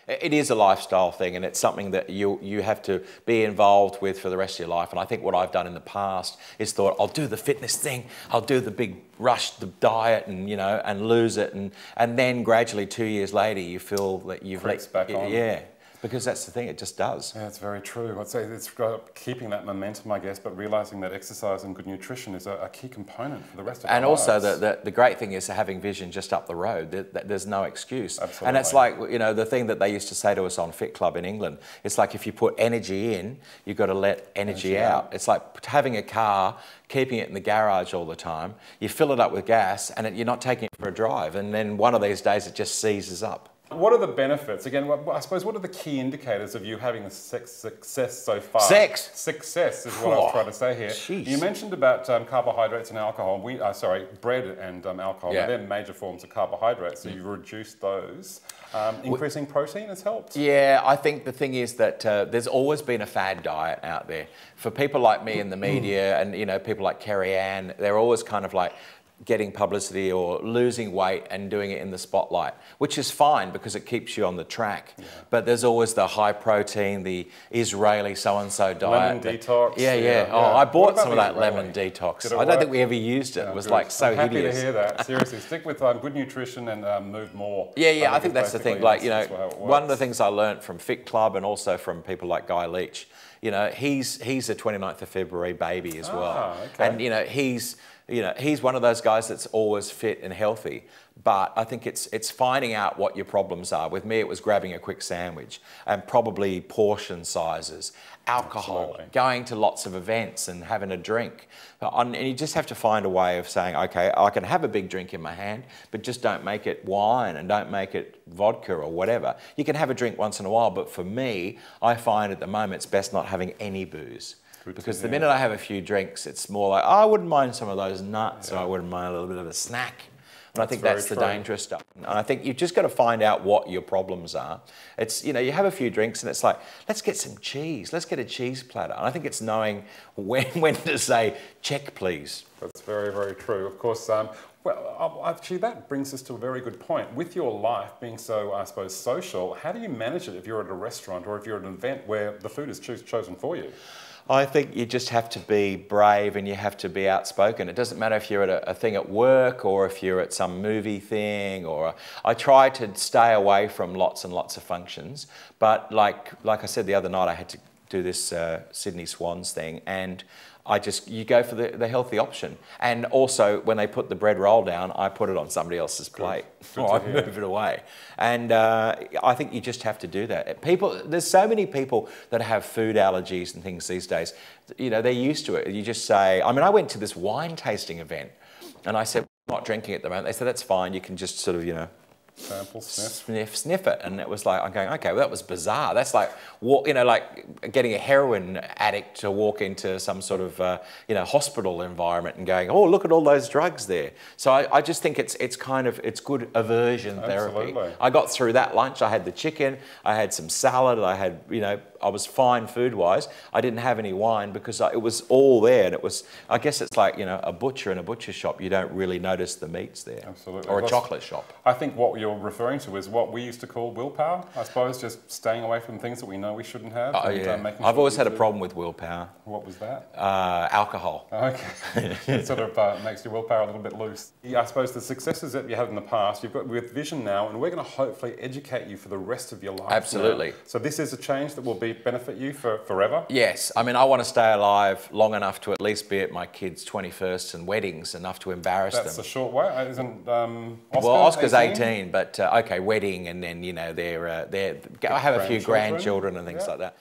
It is a lifestyle thing, and it's something that you have to be involved with for the rest of your life. And I think what I've done in the past is thought, I'll do the fitness thing, I'll do the big rush, the diet, and and lose it, and then gradually 2 years later you feel that you've Creeps back on. Yeah. Because that's the thing, it just does. Yeah, it's very true. I'd say it's keeping that momentum, I guess, but realising that exercise and good nutrition is a key component for the rest of our lives. And also the great thing is having vision just up the road. There's no excuse. Absolutely. And it's like, the thing that they used to say to us on Fit Club in England, it's like if you put energy in, you've got to let energy out. It's like having a car, keeping it in the garage all the time, you fill it up with gas and you're not taking it for a drive, and then one of these days it just seizes up. What are the benefits? Again, I suppose, what are the key indicators of you having the success so far? Success is what I was trying to say here. Jeez. You mentioned about carbohydrates and alcohol. Bread and alcohol. Yeah. They're major forms of carbohydrates, so you've reduced those. Increasing protein has helped? Yeah, I think the thing is that there's always been a fad diet out there. For people like me in the media and, people like Kerry Ann, they're always kind of like getting publicity or losing weight and doing it in the spotlight, which is fine because it keeps you on the track. Yeah. But there's always the high protein, the Israeli so-and-so diet. Lemon detox. Yeah. Oh, I bought some of that lemon detox. I don't think we ever used it. It was like so hideous. I'm happy to hear that. Seriously, stick with good nutrition and move more. Yeah, I think that's the thing. Like, one of the things I learned from Fit Club and also from people like Guy Leach, he's a 29th of February baby as well. Okay. And, he's one of those guys that's always fit and healthy. But I think it's finding out what your problems are. With me, it was grabbing a quick sandwich and probably portion sizes, alcohol, Absolutely. Going to lots of events and having a drink. And you just have to find a way of saying, okay, I can have a big drink in my hand, but just don't make it wine and don't make it vodka or whatever. You can have a drink once in a while, but for me, I find at the moment it's best not having any booze. Because the minute I have a few drinks, it's more like, I wouldn't mind some of those nuts, or I wouldn't mind a little bit of a snack. And I think that's the dangerous stuff. And I think you've just got to find out what your problems are. It's, you have a few drinks and it's like, let's get some cheese. Let's get a cheese platter. And I think it's knowing when to say, check please. That's very, very true. Of course, well, actually, that brings us to a very good point. With your life being so, I suppose, social, how do you manage it if you're at a restaurant or if you're at an event where the food is chosen for you? I think you just have to be brave and you have to be outspoken. It doesn't matter if you're at a thing at work or if you're at some movie thing I try to stay away from lots and lots of functions. But like I said the other night, I had to do this Sydney Swans thing, and you go for the healthy option. And also, when they put the bread roll down, I put it on somebody else's plate. Or I move it away. And I think you just have to do that. There's so many people that have food allergies and things these days. They're used to it. You just say, I went to this wine tasting event, and I said, I'm not drinking at the moment. They said, that's fine. You can just sort of, sample, sniff it. And it was like, I'm going, okay, well, that was bizarre. That's like, like getting a heroin addict to walk into some sort of, hospital environment and going, oh, look at all those drugs there. So I just think it's good aversion therapy. Absolutely. I got through that lunch. I had the chicken, I had some salad, I had, I was fine food-wise. I didn't have any wine because it was all there. And it was, I guess it's like, a butcher in a butcher shop. You don't really notice the meats there. Absolutely. Or a chocolate shop. I think what you're referring to is what we used to call willpower, I suppose, just staying away from things that we know we shouldn't have. I've always had a problem with willpower. What was that? Alcohol. Okay. It sort of makes your willpower a little bit loose. I suppose the successes that you had in the past, you've got with vision now, and we're going to hopefully educate you for the rest of your life. Absolutely. Now. So this is a change that will benefit you for forever? Yes. I want to stay alive long enough to at least be at my kids' 21st and weddings, enough to embarrass them. That's a short way. Isn't Oscar? Well, Oscar's 18, but okay, wedding, and then I have a few grandchildren and things like that.